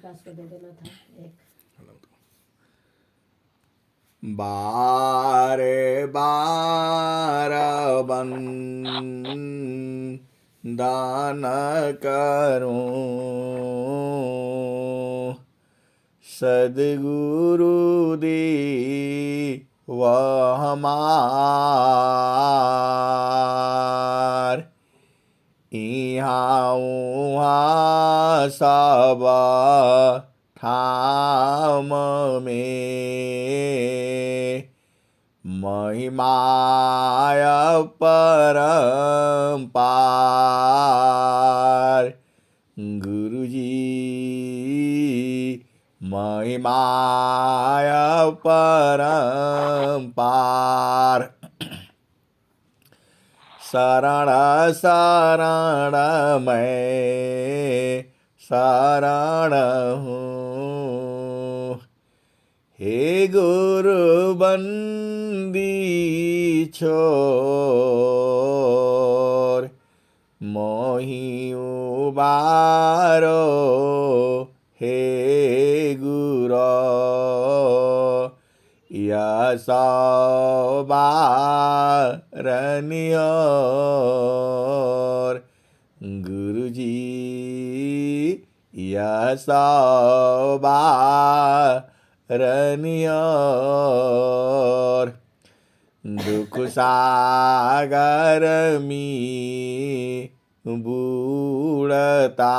प्रकाश को दे देना था एक। बारे बार दान करूं, सदगुरु दी वह हमार। इहाँ उहाँ सब ठाम में महिमाय परम्पार। गुरुजी महिमाय परम्पार। शरण शरण मैं शरण हूँ, हे गुरु बंदी छोर। मोहि उबारो हे गुरो, यशोबारनियोर। गुरुजी यशोबारनियोर। दुख सागर में बूढ़ता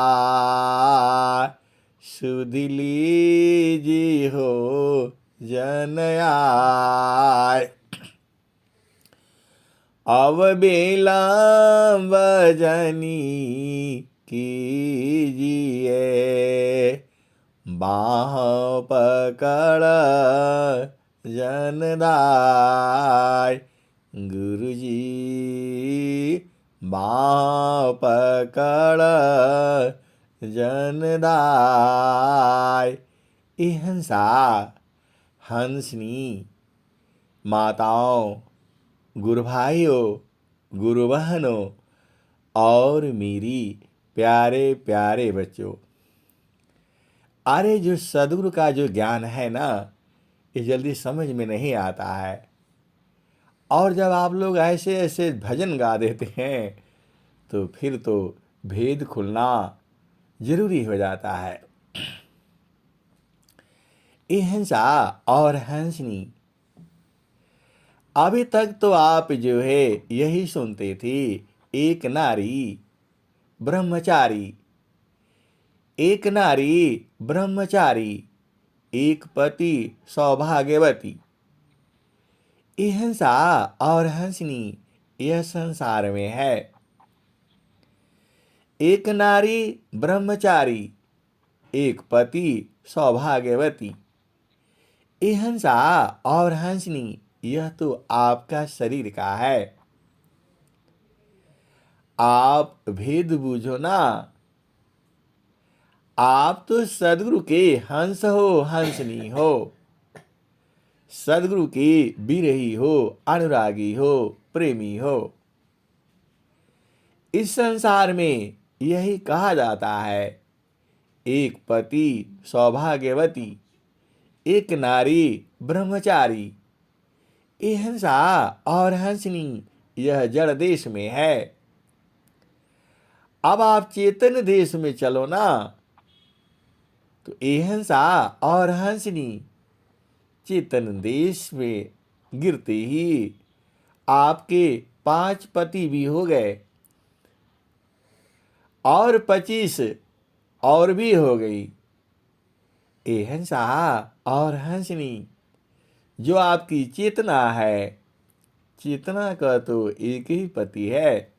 सुध लीजी हो जन आय। अब बेलम वजनी कीजिए, बाह पकड़ जनदाय। गुरुजी बाह पकड़ जनदाय। ए हंसा हंसनी माताओं, गुरु भाइयों, गुरु बहनों और मेरी प्यारे प्यारे बच्चों, अरे जो सदगुरु का जो ज्ञान है ना, ये जल्दी समझ में नहीं आता है। और जब आप लोग ऐसे ऐसे भजन गा देते हैं तो फिर तो भेद खुलना जरूरी हो जाता है। ये हंसा और हंसनी, अभी तक तो आप जो है यही सुनते थे, एक नारी ब्रह्मचारी, एक नारी ब्रह्मचारी, एक पति सौभाग्यवती। ये हंसा और हंसनी यह संसार में है। एक नारी ब्रह्मचारी, एक पति सौभाग्यवती। ये हंसा और हंसनी यह तो आपका शरीर का है। आप भेद बूझो ना, आप तो सदगुरु के हंस हो, हंसनी हो। सदगुरु की विरही हो, अनुरागी हो, प्रेमी हो। इस संसार में यही कहा जाता है, एक पति सौभाग्यवती, एक नारी ब्रह्मचारी। ये हंसा और हंसनी यह जड़ देश में है। अब आप चेतन देश में चलो ना, तो ये हंसा और हंसनी चेतन देश में गिरते ही आपके 5 पति भी हो गए और 25 और भी हो गई। ये हंसा और हंसनी जो आपकी चेतना है, चेतना का तो एक ही पति है।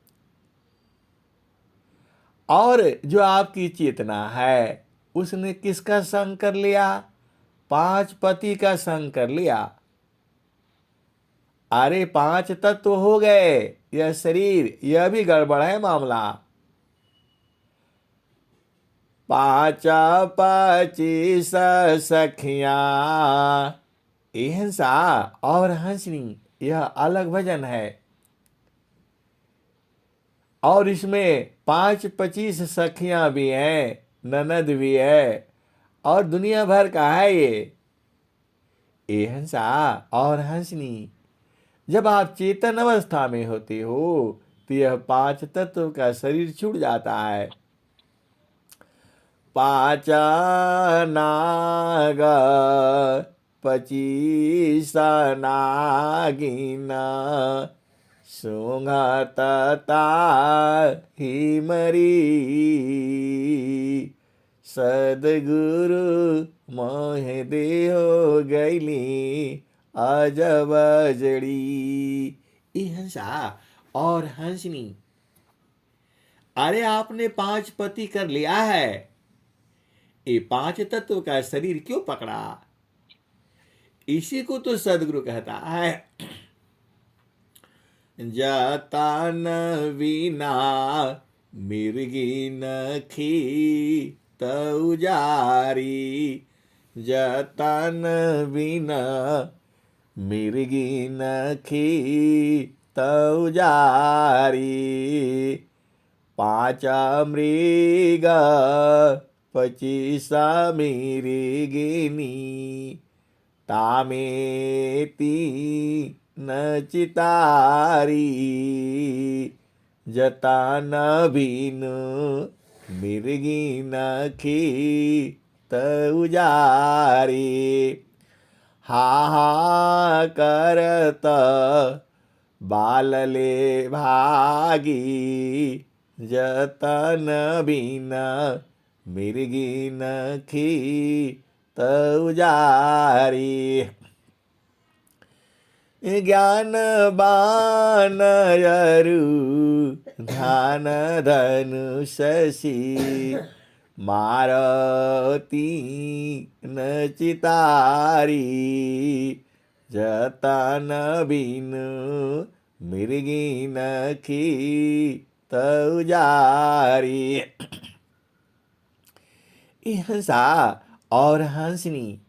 और जो आपकी चेतना है उसने किसका संग कर लिया? 5 पति का संग कर लिया। अरे 5 तत्व हो गए, यह शरीर यह भी गड़बड़ है मामला। 5 25 सखियां, ये हंसा और हंसनी यह अलग भजन है। और इसमें 5 25 सखियां भी हैं, ननद भी है और दुनिया भर का है ये हंसा और हंसनी। जब आप चेतन अवस्था में होते हो तो यह पांच तत्व का शरीर छूट जाता है। पांच नाग पचीस नागिन सुंघता हिमरी सदगुरु मोह देहो गैली अजब जड़ी। ये हंसा और हंसनी, अरे आपने पांच पति कर लिया है, ये पांच तत्व का शरीर क्यों पकड़ा? इसी को तो सदगुरु कहता है जतन बिना मिर्गी नखी तउजारी। जतन बिना मिर्गी नखी तउजारी। पांच मृग पचीस मृगिनी तामेती न चितारी। जतन बिनु मिर्गी नखी तउजारी। हा हा करत बालले भागी। जतन बिना मिर्गी नखी तउजारी। ज्ञान बान यरु ध्यान धनु शशि मारती न चितारी। जतन बिनु मिर्गी नखी तउजारी। हंसा और हंसनी,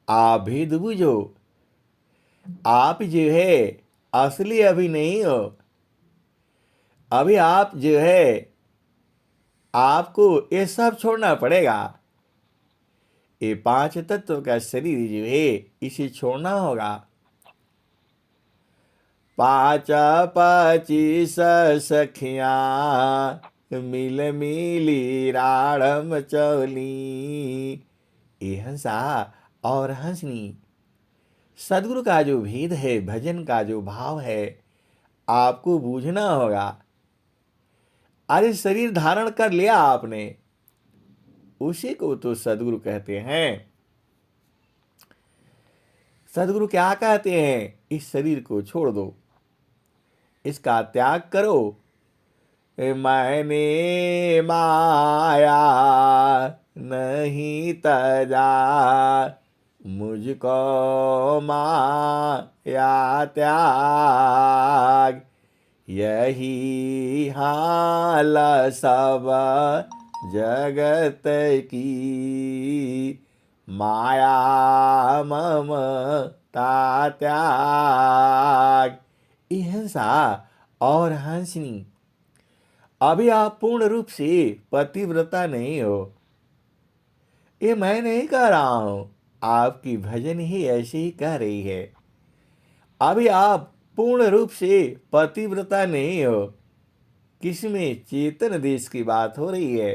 आप भेद बुझो, आप जो है असली अभी नहीं हो। अभी आप जो है आपको ये सब छोड़ना पड़ेगा। ये पांच तत्व का शरीर जो है इसे छोड़ना होगा। पांच पचीस सखियां मिल मिली राड़म चौली। ये हंसा और हंसनी, सदगुरु का जो भेद है, भजन का जो भाव है, आपको बूझना होगा। अरे शरीर धारण कर लिया आपने, उसी को तो सदगुरु कहते हैं। सदगुरु क्या कहते हैं? इस शरीर को छोड़ दो, इसका त्याग करो। मैंने माया नहीं तजा, मुझको माया त्याग। यही हाल सब जगत की, माया ममता त्याग। हंसा और हंसनी, अभी आप पूर्ण रूप से पतिव्रता नहीं हो। ये मैं नहीं कह रहा हूं, आपकी भजन ही ऐसी ही कह रही है। अभी आप पूर्ण रूप से पतिव्रता नहीं हो। किसमें? चेतन देश की बात हो रही है।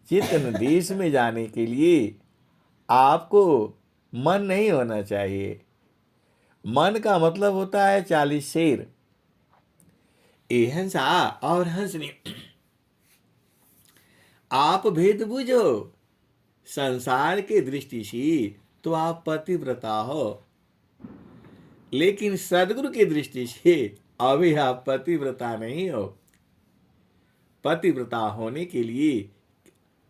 चेतन देश में जाने के लिए आपको मन नहीं होना चाहिए। मन का मतलब होता है 40 शेर। ये हंसा और हंसनी, आप भेद बुझो। संसार की दृष्टि से तो आप पतिव्रता हो, लेकिन सदगुरु की दृष्टि से अभी आप पतिव्रता नहीं हो। पतिव्रता होने के लिए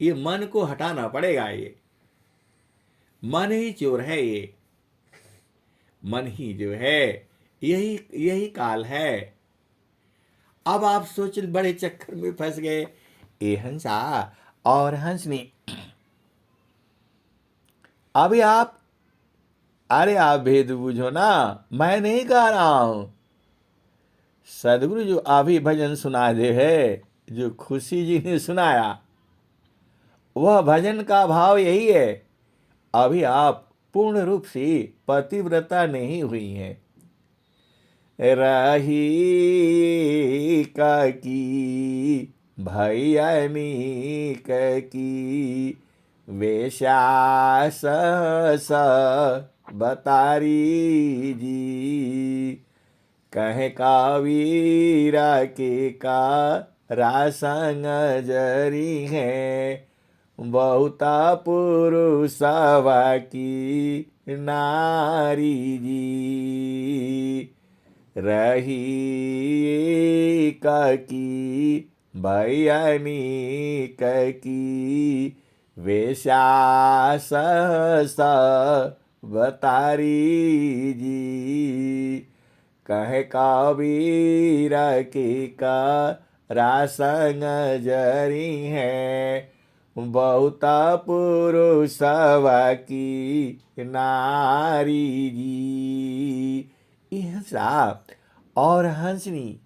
ये मन को हटाना पड़ेगा। ये मन ही चोर है। ये मन ही जो है यही काल है। अब आप सोच बड़े चक्कर में फंस गए। ये हंसा और हंसनी, अभी आप, अरे आप भेद बुझो ना, मैं नहीं कह रहा हूं। सदगुरु जो अभी भजन सुना दे है, जो खुशी जी ने सुनाया, वह भजन का भाव यही है। अभी आप पूर्ण रूप से पतिव्रता नहीं हुई हैं। रही की भैयानी की वेश्यास बतारी जी। कहे कावीरा के का रासंग जरी है, बहुता पुरुषवा की नारी जी। रही की भैयानी की वेश्यास बतारी जी। कहे कबीर की का रासंग जरी है, बहुता पुरुषवा की नारी जी। हंसा और हंसनी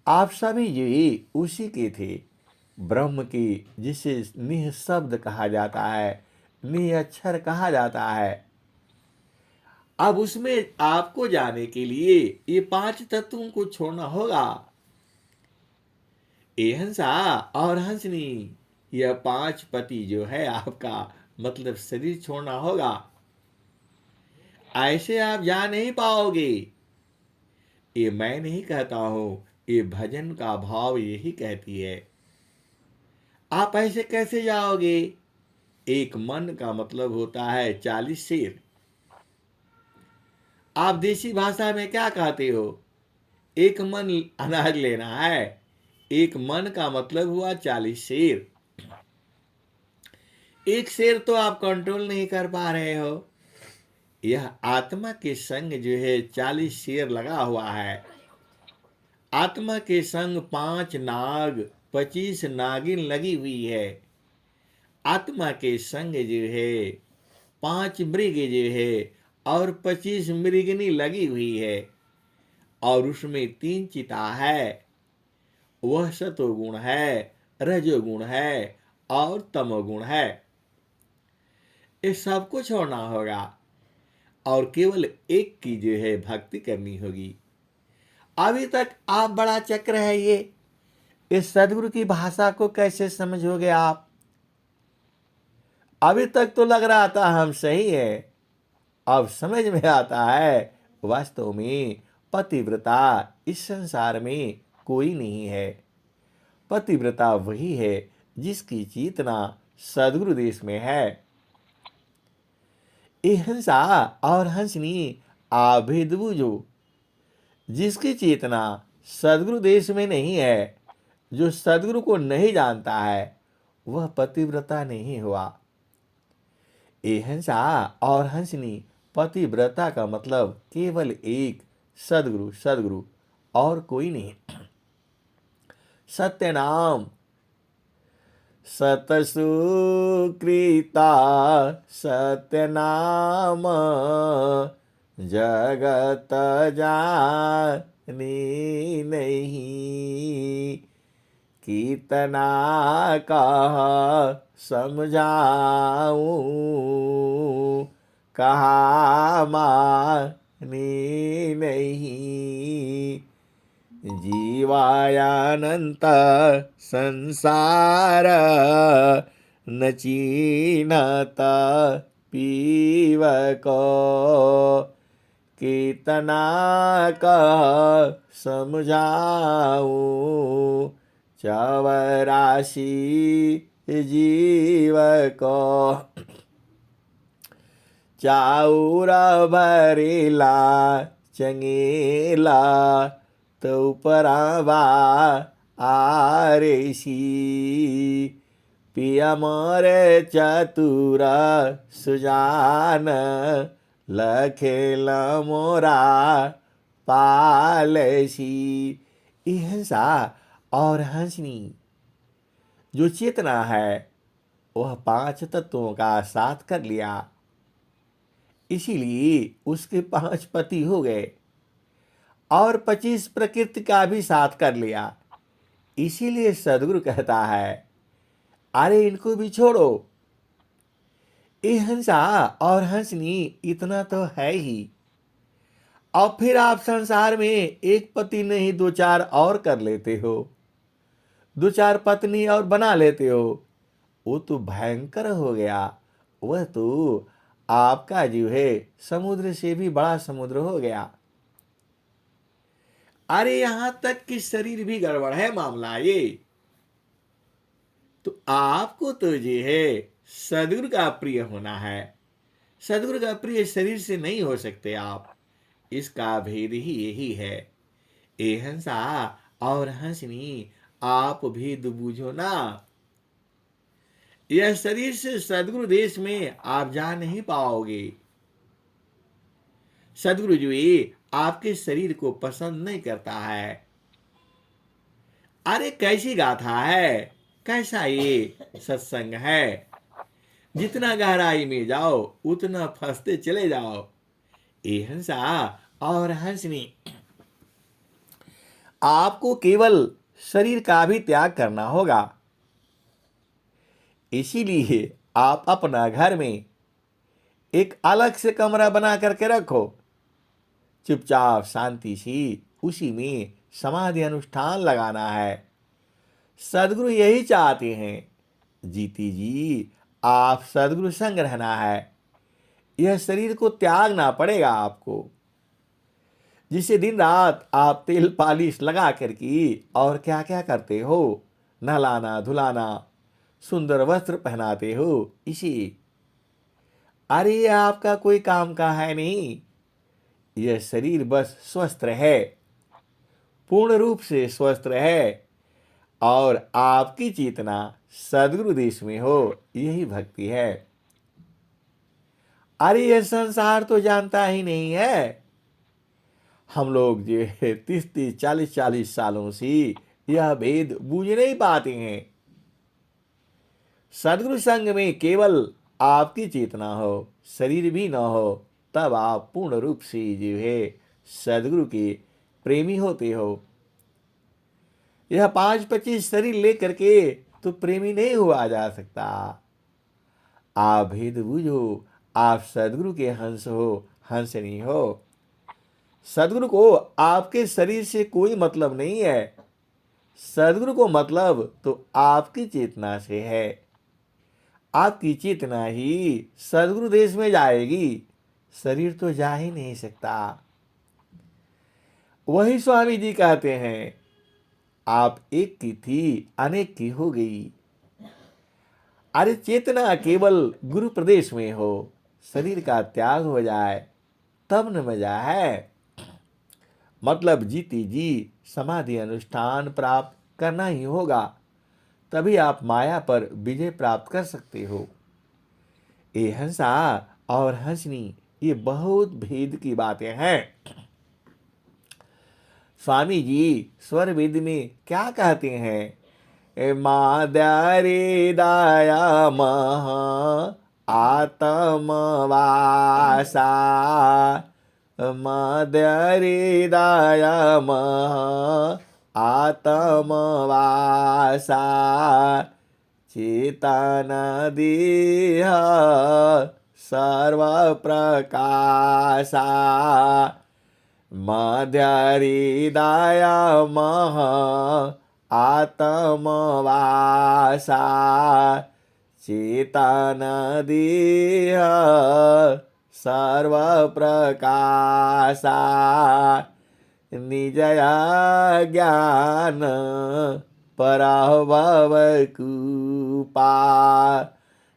आप सभी जी उसी के थे, ब्रह्म की, जिसे निःशब्द कहा जाता है, निरक्षर कहा जाता है। अब उसमें आपको जाने के लिए ये 5 तत्वों को छोड़ना होगा। ये हंसा और हंसनी, यह 5 पति जो है आपका, मतलब शरीर छोड़ना होगा। ऐसे आप जा नहीं पाओगे। ये मैं नहीं कहता हूं, ये भजन का भाव यही कहती है। आप ऐसे कैसे जाओगे? एक मन का मतलब होता है 40 शेर। आप देसी भाषा में क्या कहते हो? एक मन अनाज लेना है। एक मन का मतलब हुआ 40 शेर। एक शेर तो आप कंट्रोल नहीं कर पा रहे हो। यह आत्मा के संग जो है 40 शेर लगा हुआ है। आत्मा के संग 5 नाग 25 नागिन लगी हुई है। आत्मा के संग जो है 5 मृग जो है और 25 मृगनी लगी हुई है। और उसमें 3 चिता है। वह सतोगुण है, रजोगुण है और तमोगुण है। इस सबको छोड़ना होगा और केवल एक की जो है भक्ति करनी होगी। अभी तक आप बड़ा चक्र है ये। इस सदगुरु की भाषा को कैसे समझोगे आप? अभी तक तो लग रहा था हम सही है। अब समझ में आता है वास्तव में पतिव्रता इस संसार में कोई नहीं है। पतिव्रता वही है जिसकी चेतना सदगुरु देश में है। ये हंसा और हंसनी आभेद बुझो, जिसकी चेतना सदगुरु देश में नहीं है, जो सदगुरु को नहीं जानता है, वह पतिव्रता नहीं हुआ। ये हंसा और हंसनी पतिव्रता का मतलब केवल एक सदगुरु, सदगुरु और कोई नहीं। सत्य नाम सतसुकृता सत्य नाम जगत जानी नहीं। कितना कह समझाऊं, कहा मानी नहीं। जीवायानंत संसार न चीनत पीव को। कितना कह समझाऊं, 84 जीव को। चाउर भरेला चंगेला तो परावा आरेसी। पिया मोरे चतुर सुजान लखेल मोरा पालसी। हंसा और हंसनी जो चेतना है वह 5 तत्वों का साथ कर लिया, इसीलिए उसके 5 पति हो गए और 25 प्रकृति का भी साथ कर लिया। इसीलिए सदगुरु कहता है अरे इनको भी छोड़ो, ये हंसा और हंसनी इतना तो है ही। अब फिर आप संसार में एक पति नहीं दो चार और कर लेते हो, दो चार पत्नी और बना लेते हो, वो तो भयंकर हो गया। वह तो आपका जो है समुद्र से भी बड़ा समुद्र हो गया। अरे यहां तक कि शरीर भी गड़बड़ है मामला ये। तो आपको तो ये है सदगुरु का प्रिय होना है। सदगुरु का प्रिय शरीर से नहीं हो सकते आप। इसका भेद ही यही है। ए हंसा और हंसनी, आप भेद बूझो ना। यह शरीर से सदगुरु देश में आप जा नहीं पाओगे। सदगुरु जी आपके शरीर को पसंद नहीं करता है। अरे कैसी गाथा है, कैसा ये सत्संग है। जितना गहराई में जाओ उतना फंसते चले जाओ। ए हंसा और हंसनी, आपको केवल शरीर का भी त्याग करना होगा। इसीलिए आप अपना घर में एक अलग से कमरा बना करके रखो। चुपचाप शांति से उसी में समाधि अनुष्ठान लगाना है। सदगुरु यही चाहते हैं। जीती जी, आप सदगुरु संग रहना है। यह शरीर को त्यागना पड़ेगा आपको। जिसे दिन रात आप तेल पालिश लगा करके और क्या क्या करते हो, नहलाना धुलाना, सुंदर वस्त्र पहनाते हो, इसी। अरे ये आपका कोई काम का है नहीं। यह शरीर बस स्वस्थ रहे, पूर्ण रूप से स्वस्थ रहे और आपकी चेतना सदगुरु देश में हो, यही भक्ति है। अरे यह संसार तो जानता ही नहीं है। हम लोग जो 30-30, 40-40 सालों से यह भेद बूझ नहीं पाते हैं। सदगुरु संग में केवल आपकी चेतना हो, शरीर भी न हो, तब आप पूर्ण रूप से जो है सदगुरु के प्रेमी होते हो। यह 5-25 शरीर लेकर के तो प्रेमी नहीं हुआ जा सकता। आप भेद बूझो, आप सदगुरु के हंस हो, हंसनी हो। सदगुरु को आपके शरीर से कोई मतलब नहीं है। सदगुरु को मतलब तो आपकी चेतना से है। आपकी चेतना ही सदगुरु देश में जाएगी, शरीर तो जा ही नहीं सकता। वही स्वामी जी कहते हैं, आप एक की थी अनेक की हो गई। अरे चेतना केवल गुरु प्रदेश में हो, शरीर का त्याग हो जाए तब न मजा है। मतलब जीती जी समाधि अनुष्ठान प्राप्त करना ही होगा, तभी आप माया पर विजय प्राप्त कर सकते हो। ये हंसा और हंसनी, ये बहुत भेद की बातें हैं। स्वामी जी स्वर वेद में क्या कहते हैं? मादरे दाया महा आत्मवासा, मदरे दाया महा आत्मवासा, चेतन देह सर्व प्रकाशा, मध्यहृदय मह आत्मवासा, चेतन देह सर्व प्रकाशा, निजया ज्ञान पराभव कृपा,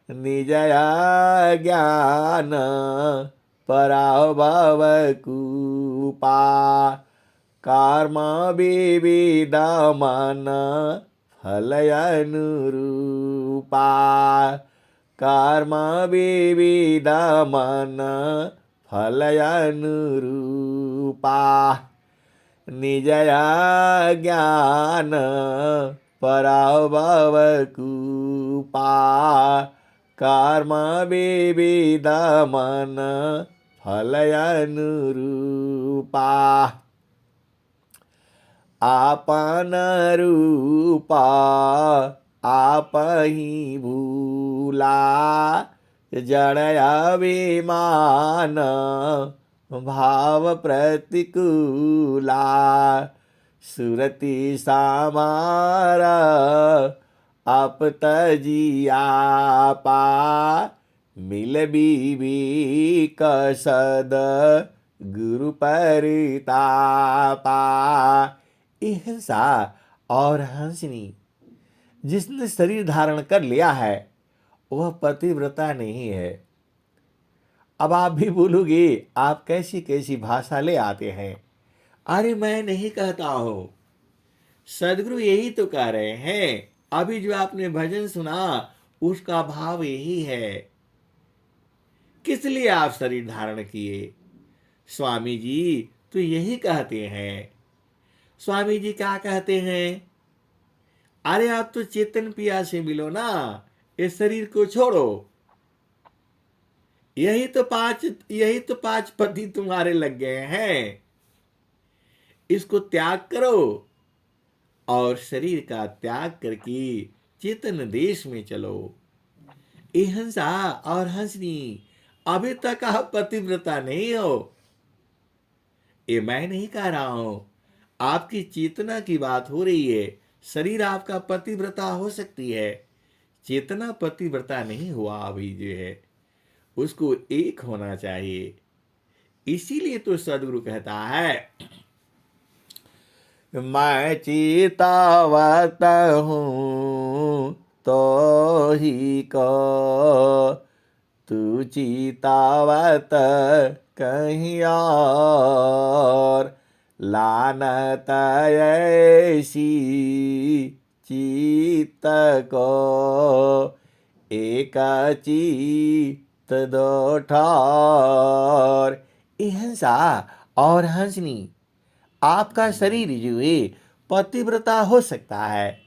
निजया ज्ञान पराभव कृपा, कर्म विविध मन फलयनुरूपा, कर्म विविध मन फलयनुरूपा, निजया ज्ञान पराभव कृपा, कर्म विविध मन फलयनुरूपा, आपन रूपा आप ही भूला, जड़ अभिमान भाव प्रतिकूला, सुरति सामारा आप तजिया पा, मिल बीबी कसद गुरु परितापा। हिंसा और हंसनी जिसने शरीर धारण कर लिया है वह पतिव्रता नहीं है। अब आप भी बोलोगे आप कैसी कैसी भाषा ले आते हैं। अरे मैं नहीं कहता हूं, सदगुरु यही तो कह रहे हैं। अभी जो आपने भजन सुना उसका भाव यही है। किस लिए आप शरीर धारण किए? स्वामी जी तो यही कहते हैं। स्वामी जी क्या कहते हैं? अरे आप तो चेतन पिया से मिलो ना, इस शरीर को छोड़ो। यही तो पांच पति तुम्हारे लग गए हैं। इसको त्याग करो और शरीर का त्याग करके चेतन देश में चलो। हिंसा और हंसनी अभी तक आप पतिव्रता नहीं हो। ये मैं नहीं कह रहा हूं, आपकी चेतना की बात हो रही है। शरीर आपका पतिव्रता हो सकती है, चेतना पतिव्रता नहीं हुआ अभी जो है। उसको एक होना चाहिए। इसीलिए तो सदगुरु कहता है मैं चितावत हूँ तो ही को, तू चितावत कहीं और, लानत ऐसी चित्त को, एक चित्त दो ठार। हिंसा और हंसनी आपका शरीर जो है पतिव्रता हो सकता है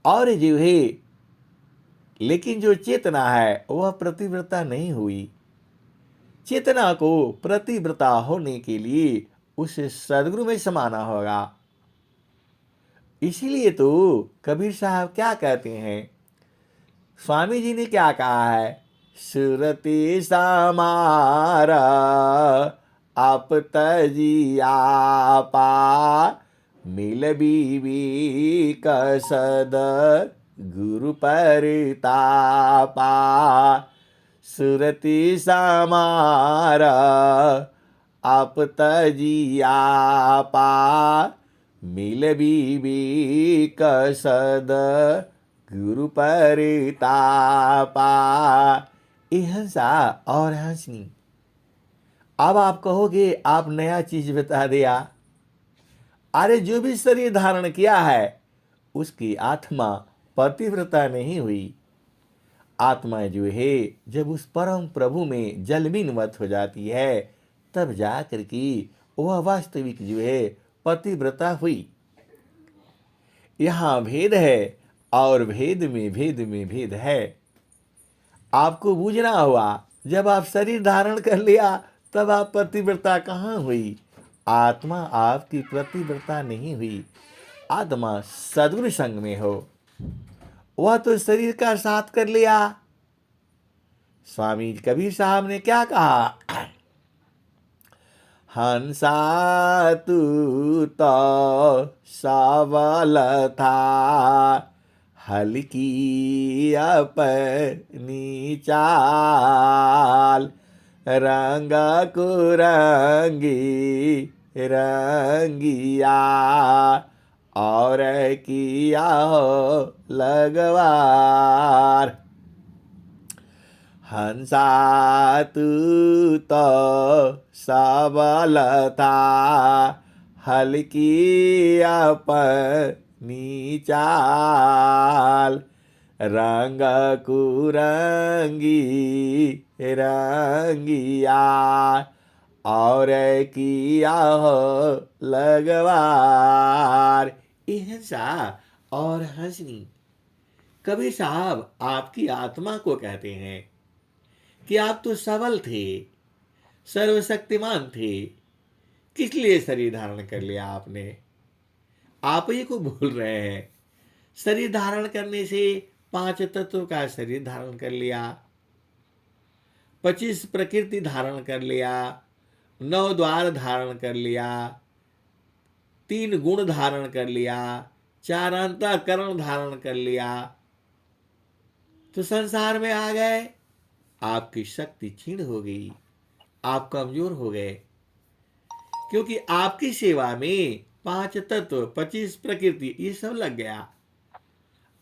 और जो है, लेकिन जो चेतना है वह प्रतिव्रता नहीं हुई। चेतना को प्रतिव्रता होने के लिए उसे सदगुरु में समाना होगा। इसीलिए तो कबीर साहब क्या कहते हैं, स्वामी जी ने क्या कहा है, सुरति समारा आप तजिया पा, मिल बीबी कसद गुरु परितापा। सुरति समारा आप तजिया पा, मिल बीबी कसद गुरु परितापा। हिंसा और हंसनी। अब आप कहोगे आप नया चीज बता दिया। अरे जो भी शरीर धारण किया है उसकी आत्मा पतिव्रता नहीं हुई। आत्मा जो है जब उस परम प्रभु में जलमीनवत हो जाती है तब जा करके वह वास्तविक जो है पतिव्रता हुई। यहाँ भेद है और भेद में भेद है। आपको बूझना हुआ, जब आप शरीर धारण कर लिया तब आप पतिव्रता कहाँ हुई? आत्मा आपकी पतिव्रता नहीं हुई। आत्मा सद्गुरु संग में हो, वह तो शरीर का साथ कर लिया। स्वामी कबीर साहब ने क्या कहा, हंसा तू तो सबल था, हल्की अपनी चाल, रंग कुरंगी रंगिया, और किया हो लगवार। हंसा तू तो सबल था, हल्की अपनी चाल, रंग कुरंगी रंगिया, और किया हो लगवार। हिंसा और हंसनी। कबीर साहब आपकी आत्मा को कहते हैं कि आप तो सबल थे, सर्वशक्तिमान थे, किस लिए शरीर धारण कर लिया आपने? आप ही को भूल रहे हैं। शरीर धारण करने से 5 तत्वों का शरीर धारण कर लिया, 25 प्रकृति धारण कर लिया, 9 द्वार धारण कर लिया, 3 गुण धारण कर लिया, 4 अंतःकरण धारण कर लिया, तो संसार में आ गए। आपकी शक्ति क्षीण हो गई, आप कमजोर हो गए, क्योंकि आपकी सेवा में 5 तत्व, 25 प्रकृति ये सब लग गया,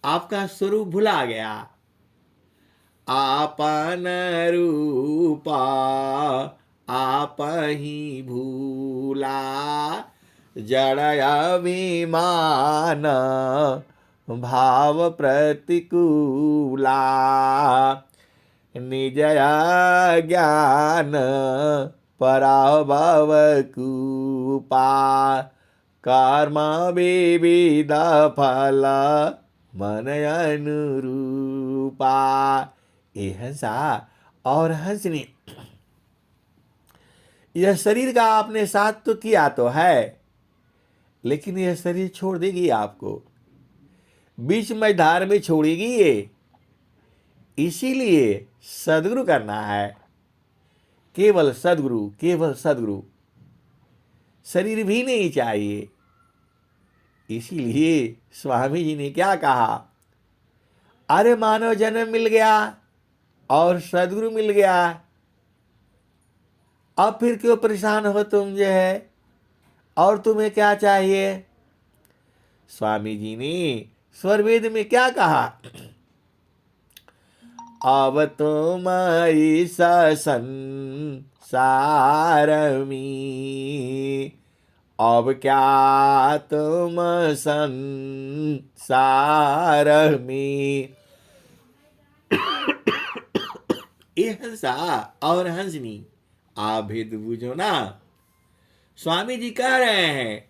आपका स्वरूप भुला गया। आपन रूपा आप ही भूला, जड़ अभिमान भाव प्रतिकूला, निज ज्ञान पराभव कूपा, कर्म विविध फल मन अनुरूपा। ए हंसा और हंसनी, यह शरीर का आपने साथ तो किया तो है, लेकिन यह शरीर छोड़ देगी आपको, बीच में धार में छोड़ेगी ये। इसीलिए सदगुरु करना है, केवल सदगुरु, केवल सदगुरु, शरीर भी नहीं चाहिए। इसीलिए स्वामी जी ने क्या कहा, अरे मानव जन्म मिल गया और सदगुरु मिल गया, अब फिर क्यों परेशान हो तुम जो है, और तुम्हें क्या चाहिए। स्वामी जी ने स्वरवेद में क्या कहा, अब तुम इस संसार में, अब क्या तुम संसार में। ये हंसा और हंसनी, आप भेद बुझो ना। स्वामी जी कह रहे हैं,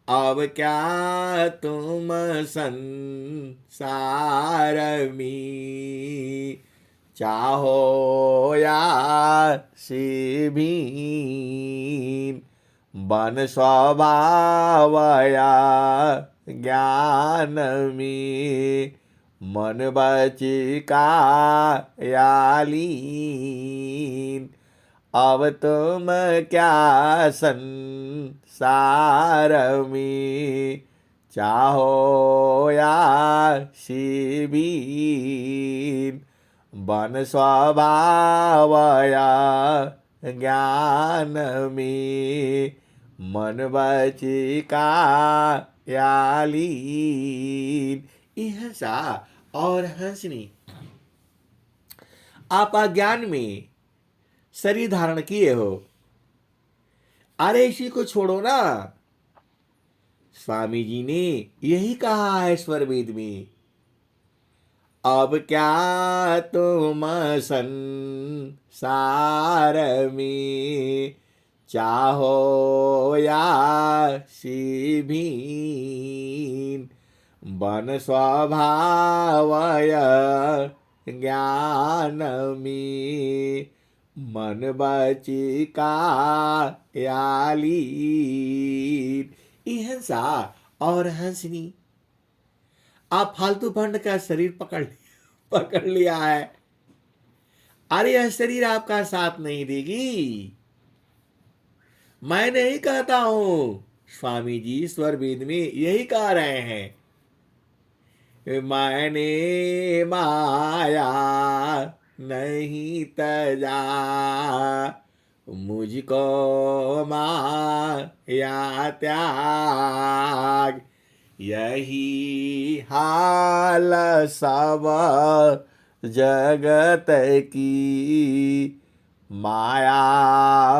अब क्या तुम संसार में, चाहो या शिवीन, बन स्वभावया ज्ञान में, मन बचिका यालीन, अब तुम क्या संसार में, चाहो या शिवीन, बन स्वभावया ज्ञान में, मन बचिका यालीन। हंसा और हंसनी, आप अज्ञान में शरीर धारण किए हो, अरे इसी को छोड़ो ना। स्वामी जी ने यही कहा है स्वरवेद में, अब क्या तुम संसार में, चाहो या शिवीन, बन स्वभावया ज्ञान में, मन बचिका यालीन। हंसा और हंसनी, आप फालतू फंड का शरीर पकड़ लिया है, अरे यह शरीर आपका साथ नहीं देगी। मैं नहीं कहता हूं, स्वामी जी स्वरवेद में यही कह रहे हैं, मैंने माया नहीं तजा, मुझको माया त्याग, यही हाल सब जगत की, माया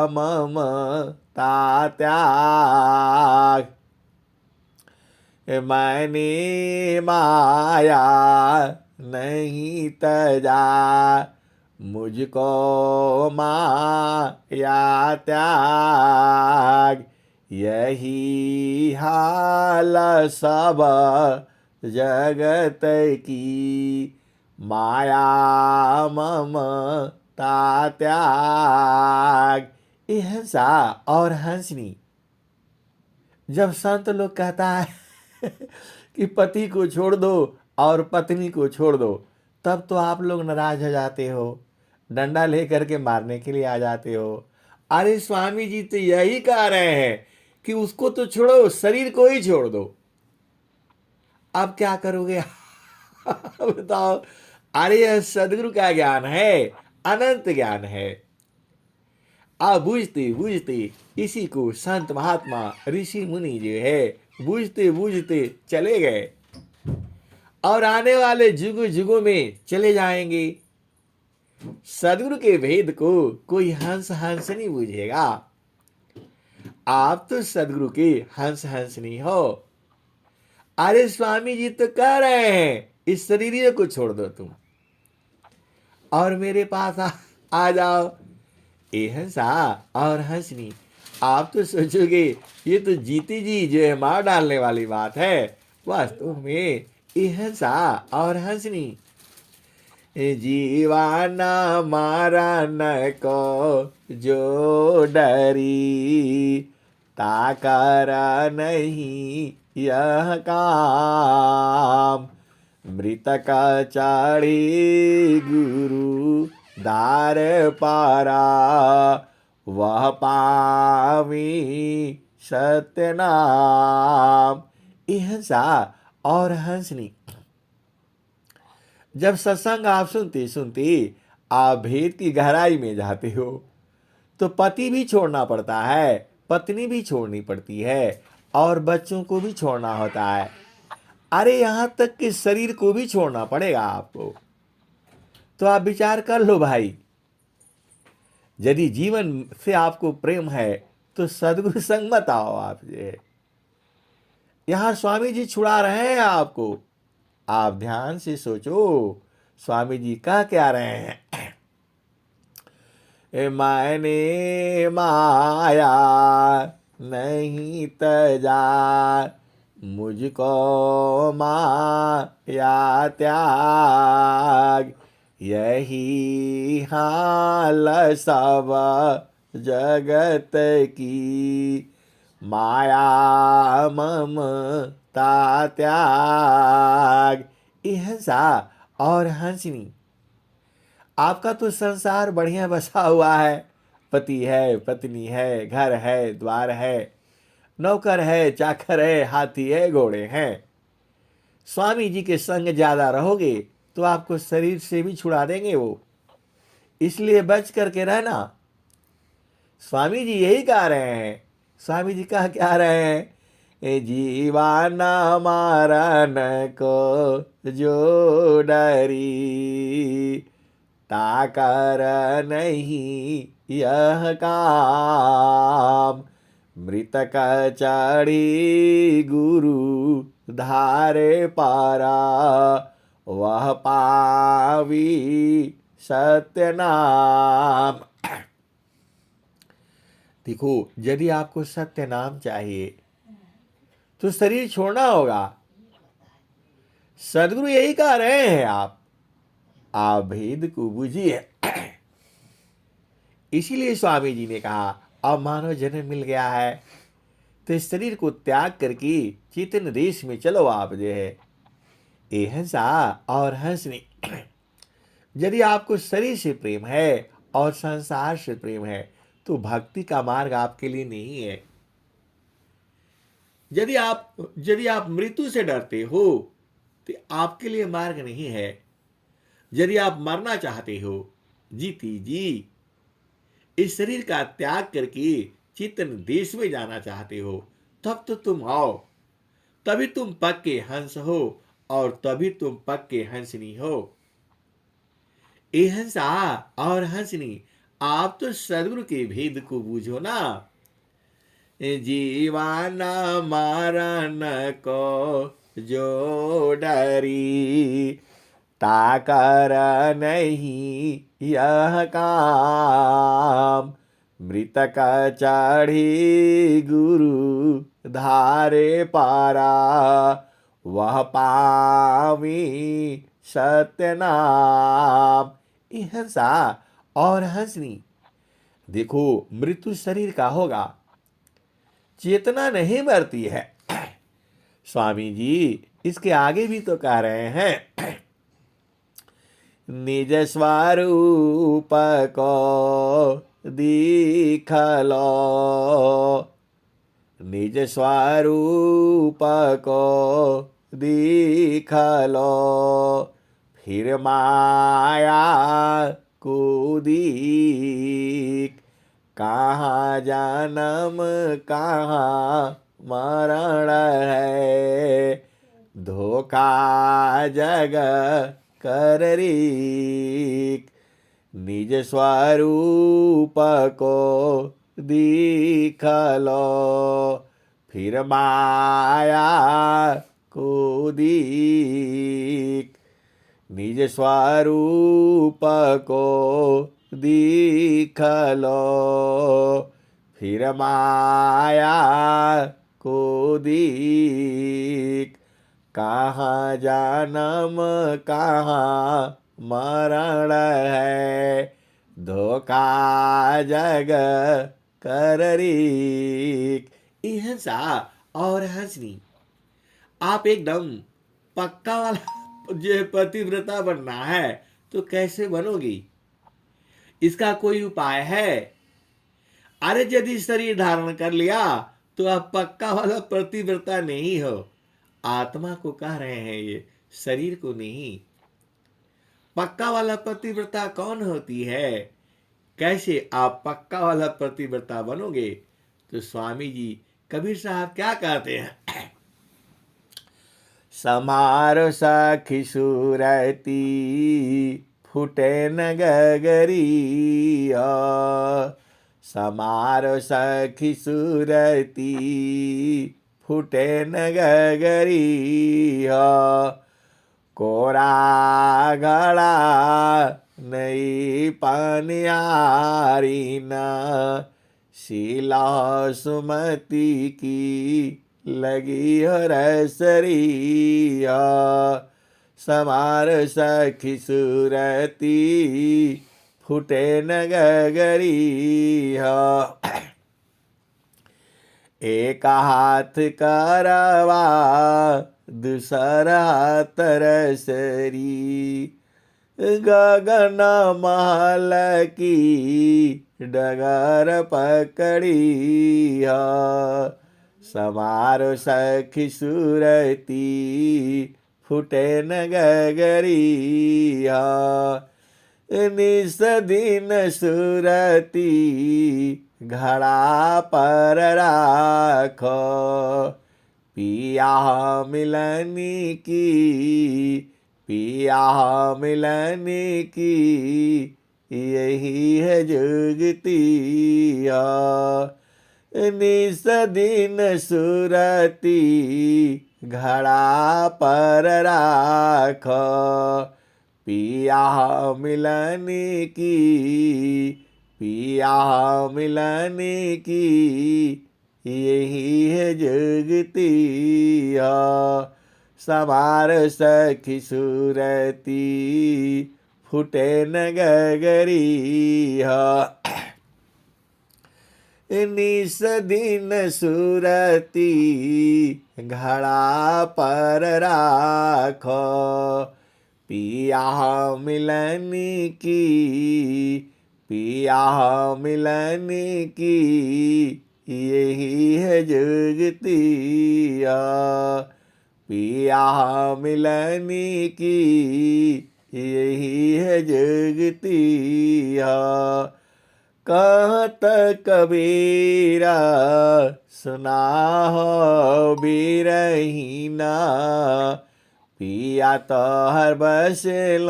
ममता त्याग, मैंने माया नहीं तजा, मुझको माया त्याग, यही हाल सब जगत की, माया ममता त्याग। हंसा और हंसनी, जब संत लोग कहता है कि पति को छोड़ दो और पत्नी को छोड़ दो, तब तो आप लोग नाराज हो जाते हो, डंडा लेकर के मारने के लिए आ जाते हो। अरे स्वामी जी तो यही कह रहे हैं कि उसको तो छोड़ो, शरीर को ही छोड़ दो। अब क्या करोगे? बताओ। अरे यह सदगुरु का ज्ञान है, अनंत ज्ञान है। अब बूझते बूझते इसी को संत महात्मा ऋषि मुनि जो है बूझते बूझते चले गए और आने वाले जुगों जुगों में चले जाएंगे। सदगुरु के भेद को कोई हंस हंस नहीं बूझेगा। आप तो सदगुरु के हंस हंस नहीं हो। अरे स्वामी जी तो कह रहे हैं इस शरीर को छोड़ दो तुम और मेरे पास आ जाओ। ए हंसा और हंसनी, आप तो सोचोगे ये तो जीती जी जो है मार डालने वाली बात है। वास्तव में ए हंसा और हंसनी, जीवाना मारा न को जो डरी, ताकर नहीं यह काम। मृतक चाड़ी गुरु दार पारा, वह पावी सत्य नाम। हंसा और हंसनी, जब सत्संग आप सुनते सुनते आप भेद की गहराई में जाते हो तो पति भी छोड़ना पड़ता है, पत्नी भी छोड़नी पड़ती है और बच्चों को भी छोड़ना होता है। अरे यहां तक कि शरीर को भी छोड़ना पड़ेगा आपको। तो आप विचार कर लो भाई, यदि जीवन से आपको प्रेम है तो सदगुरु संग मत आओ। आप यहां स्वामी जी छुड़ा रहे हैं आपको। आप ध्यान से सोचो स्वामी जी कह क्या रहे हैं। मैंने माया नहीं तजा, मुझको माया त्याग। यही हाल सब जगत की, माया ममता त्याग। हंसा और हंसनी, आपका तो संसार बढ़िया बसा हुआ है। पति है, पत्नी है, घर है, द्वार है, नौकर है, चाकर है, हाथी है, घोड़े हैं। स्वामी जी के संग ज्यादा रहोगे तो आपको शरीर से भी छुड़ा देंगे वो, इसलिए बच करके रहना। स्वामी जी यही कह रहे हैं। स्वामी जी कह क्या रहे हैं? जीवाना मारन को जो डरी, ताकर नहीं यह काम। मृतक चढ़ी गुरु धारे पारा, वह पावी सत्य नाम। देखो, यदि आपको सत्य नाम चाहिए तो शरीर छोड़ना होगा। सदगुरु यही कह रहे हैं। आप भेद को बूझिए। इसीलिए स्वामी जी ने कहा अब मानव जन्म मिल गया है तो इस शरीर को त्याग करके चेतन देश में चलो। आप जो है ए हंसा और हंसनी, यदि आपको शरीर से प्रेम है और संसार से प्रेम है तो भक्ति का मार्ग आपके लिए नहीं है। यदि आप मृत्यु से डरते हो तो आपके लिए मार्ग नहीं है। यदि आप मरना चाहते हो, जीती जी इस शरीर का त्याग करके चेतन देश में जाना चाहते हो, तब तो तुम आओ। तभी तुम पक्के हंस हो और तभी तुम पक्के हंसनी हो। ए हंसा और हंसनी, आप तो सदगुरु के भेद को बूझो ना। जीवाना मारन को जो डरी, ताकर नहीं यह काम। मृतक चढ़ी गुरु धारे पारा, वह पावी सत्य नाम। हंसा और हंसनी, देखो मृत्यु शरीर का होगा, चेतना नहीं मरती है। स्वामी जी इसके आगे भी तो कह रहे हैं, निज स्वरूप को दिखलो, निज स्वरूप को दिखलो, फिर माया कुदीक, कहाँ जन्म कहाँ मरण है, धोखा जग कररीक, निज स्वरूप को दिखलो, फिर माया कुदीक, निज स्वरूप को दिखलो, फिर माया कुदीक, कहाँ जन्म कहाँ मरण है, धोखा जग कररीक। हिंसा और हंसनी, आप एकदम पक्का वाला जो पतिव्रता बनना है तो कैसे बनोगी? इसका कोई उपाय है? अरे यदि शरीर धारण कर लिया तो आप पक्का वाला पतिव्रता नहीं हो। आत्मा को कह रहे हैं ये, शरीर को नहीं। पक्का वाला पतिव्रता कौन होती है? कैसे आप पक्का वाला पतिव्रता बनोगे? तो स्वामी जी कबीर साहब क्या कहते हैं? समारो सखी सूरती फूटे न गगरिया, समारो सखी सूरती फूटे न गगरिया, कोरा घड़ा नई पनियारी न, शीला सुमति की लगी हो रसरिया, समार सखी सूरती फूटे न गगरिया, एक हाथ करवा दूसरा तरसरी, गगन महल की डगर पकड़िया, समारो सखी सूरती फूटे न गगरिया, निस दिन सूरती घड़ा पर राखो, पिया मिलनी की, पिया मिलनी की, यही है जुगती, निस दिन सूरती घड़ा पर राखो, पिया मिलनी की, पिया मिलनी की, यही है जुगती, समार सखी सूरती फूटे न गगरिया, निस दिन सूरती घड़ा पर राखो, पिया मिलनी की, पिया मिलनी की, यही है जुगती, पिया मिलनी की, यही है जुगती, कहत कबीरा सुना हो बिरहीना, पिया तो हर बसेल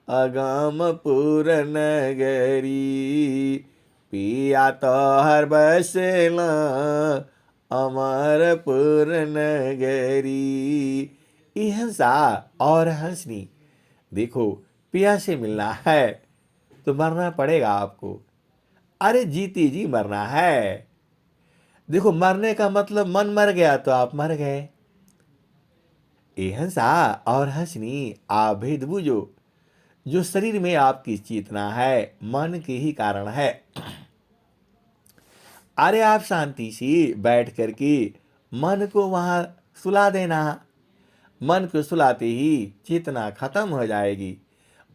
अगमपुर नगरी, पिया तो हर बसेल अमरपुर नगरी। हिंसा और हंसनी, देखो पिया से मिलना है तो मरना पड़ेगा आपको। अरे जीती जी मरना है। देखो मरने का मतलब मन मर गया तो आप मर गए। हंसा और हंसनी आप भेद बूझो, जो शरीर में आपकी चेतना है मन के ही कारण है। अरे आप शांति से बैठ करके मन को वहां सुला देना, मन को सुलाते ही चेतना खत्म हो जाएगी।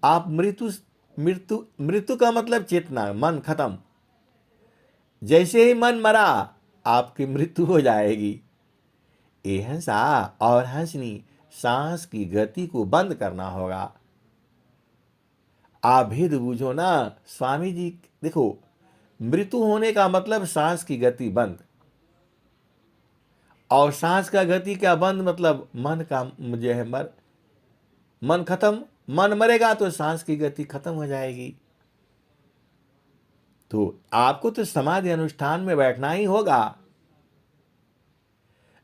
आप मृत्यु मृत्यु मृत्यु का मतलब चेतना, मन खत्म। जैसे ही मन मरा आपकी मृत्यु हो जाएगी। एहसा और हंसनी, सांस की गति को बंद करना होगा। आप भेद बूझो ना स्वामी जी। देखो, मृत्यु होने का मतलब सांस की गति बंद, और सांस का गति क्या बंद मतलब मन का जो है मन खत्म। मन मरेगा तो सांस की गति खत्म हो जाएगी। तो आपको तो समाधि अनुष्ठान में बैठना ही होगा।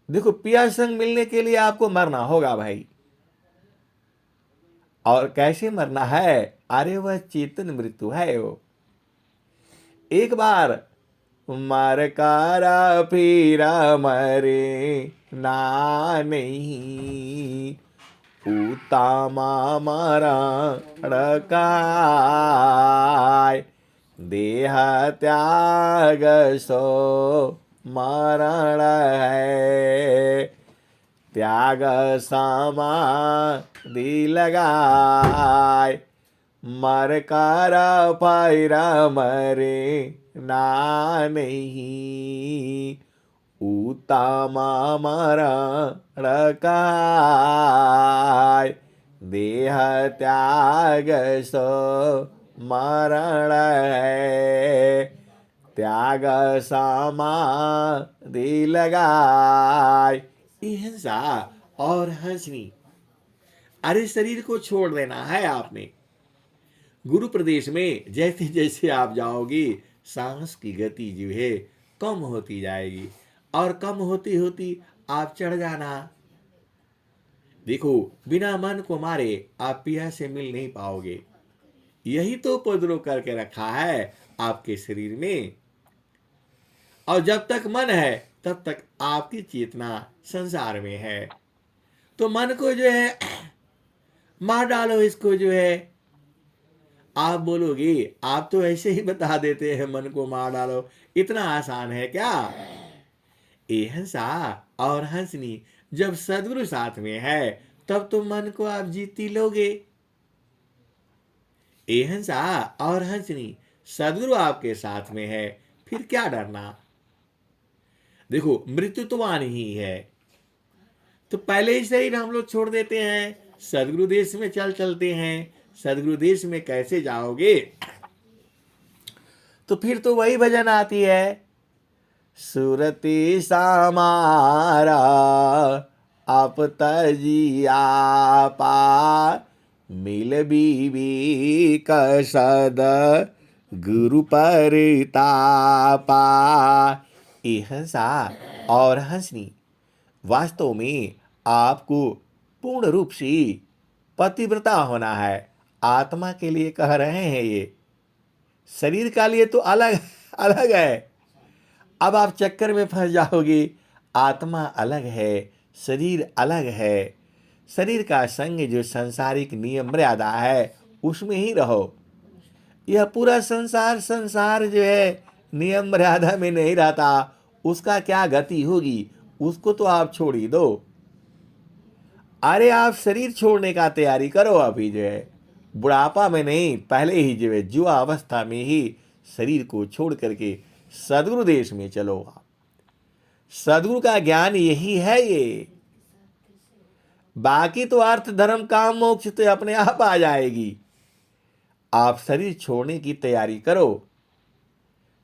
देखो, पिया संग मिलने के लिए आपको मरना होगा भाई। और कैसे मरना है? अरे वह चेतन मृत्यु है। वो एक बार मर कारा फिरा मरे ना नहीं, उतामा मरणकाय, देह त्याग सो मरण है, त्याग समाधि लगाय, मर कर पैरा मरे ना नहीं, उत्तमा मरणकाय, देह त्याग सो मरण है, त्याग समाधि लगाय। हिंसा और हंसनी, अरे शरीर को छोड़ देना है आपने। गुरु प्रदेश में जैसे जैसे आप जाओगे सांस की गति जो है कम होती जाएगी, और कम होती होती आप चढ़ जाना। देखो, बिना मन को मारे आप पिया से मिल नहीं पाओगे। यही तो उपद्रव करके रखा है आपके शरीर में। और जब तक मन है तब तक आपकी चेतना संसार में है। तो मन को जो है मार डालो, इसको जो है। आप बोलोगे आप तो ऐसे ही बता देते हैं मन को मार डालो, इतना आसान है क्या? ये हंसा और हंसनी जब सदगुरु साथ में है तब तो मन को आप जीती लोगे। ये हंसा और हंसनी सदगुरु आपके साथ में है, फिर क्या डरना। देखो, मृत्यु तो आनी ही है, तो पहले ही शरीर हम लोग छोड़ देते हैं, सदगुरु देश में चलते हैं। सदगुरु देश में कैसे जाओगे? तो फिर तो वही भजन आती है, सुरति समारा आप तजिया पार, मिल बीबी कसद गुरु परितापा। हंसा और हंसनी, वास्तव में आपको पूर्ण रूप से पतिव्रता होना है। आत्मा के लिए कह रहे हैं ये, शरीर का लिए तो अलग अलग है। अब आप चक्कर में फंस जाओगे। आत्मा अलग है, शरीर अलग है। शरीर का संग जो सांसारिक नियम मर्यादा है उसमें ही रहो। यह पूरा संसार जो है नियम मर्यादा में नहीं रहता, उसका क्या गति होगी, उसको तो आप छोड़ ही दो। अरे आप शरीर छोड़ने का तैयारी करो अभी जो है, बुढ़ापा में नहीं, पहले ही जो है युवा अवस्था में ही शरीर को छोड़ करके सदगुरु देश में चलो। आप सदगुरु का ज्ञान यही है ये। बाकी तो अर्थ धर्म काम मोक्ष तो अपने आप आ जाएगी। आप शरीर छोड़ने की तैयारी करो,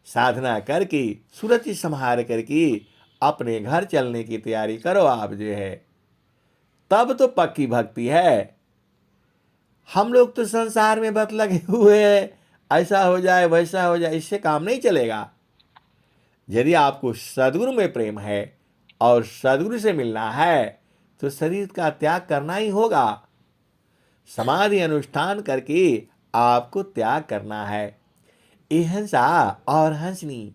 साधना करके सूरज संहार करके अपने घर चलने की तैयारी करो आप जो है, तब तो पक्की भक्ति है। हम लोग तो संसार में बस लगे हुए हैं, ऐसा हो जाए वैसा हो जाए, इससे काम नहीं चलेगा। यदि आपको सदगुरु में प्रेम है और सदगुरु से मिलना है तो शरीर का त्याग करना ही होगा। समाधि अनुष्ठान करके आपको त्याग करना है। हंसा और हंसनी,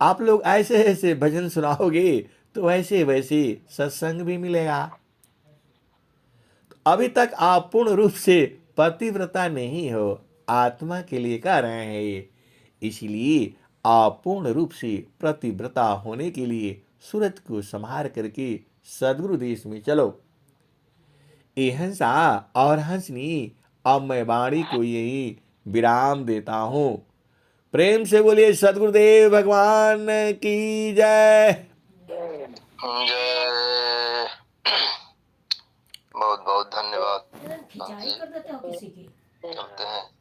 आप लोग ऐसे ऐसे भजन सुनाओगे तो वैसे वैसे सत्संग भी मिलेगा। तो अभी तक आप पूर्ण रूप से पतिव्रता नहीं हो, आत्मा के लिए कह रहे हैं ये। इसलिए आप पूर्ण रूप से प्रतिव्रता होने के लिए सूरज को संहार करके सदगुरु देश में चलो। ये हंसा और हंसनी, अब मैं वाणी को यही विराम देता हूँ। प्रेम से बोलिए सदगुरुदेव भगवान की जय। जय। बहुत बहुत धन्यवाद। खिंचाई कर देते हो किसी की। चलते हैं।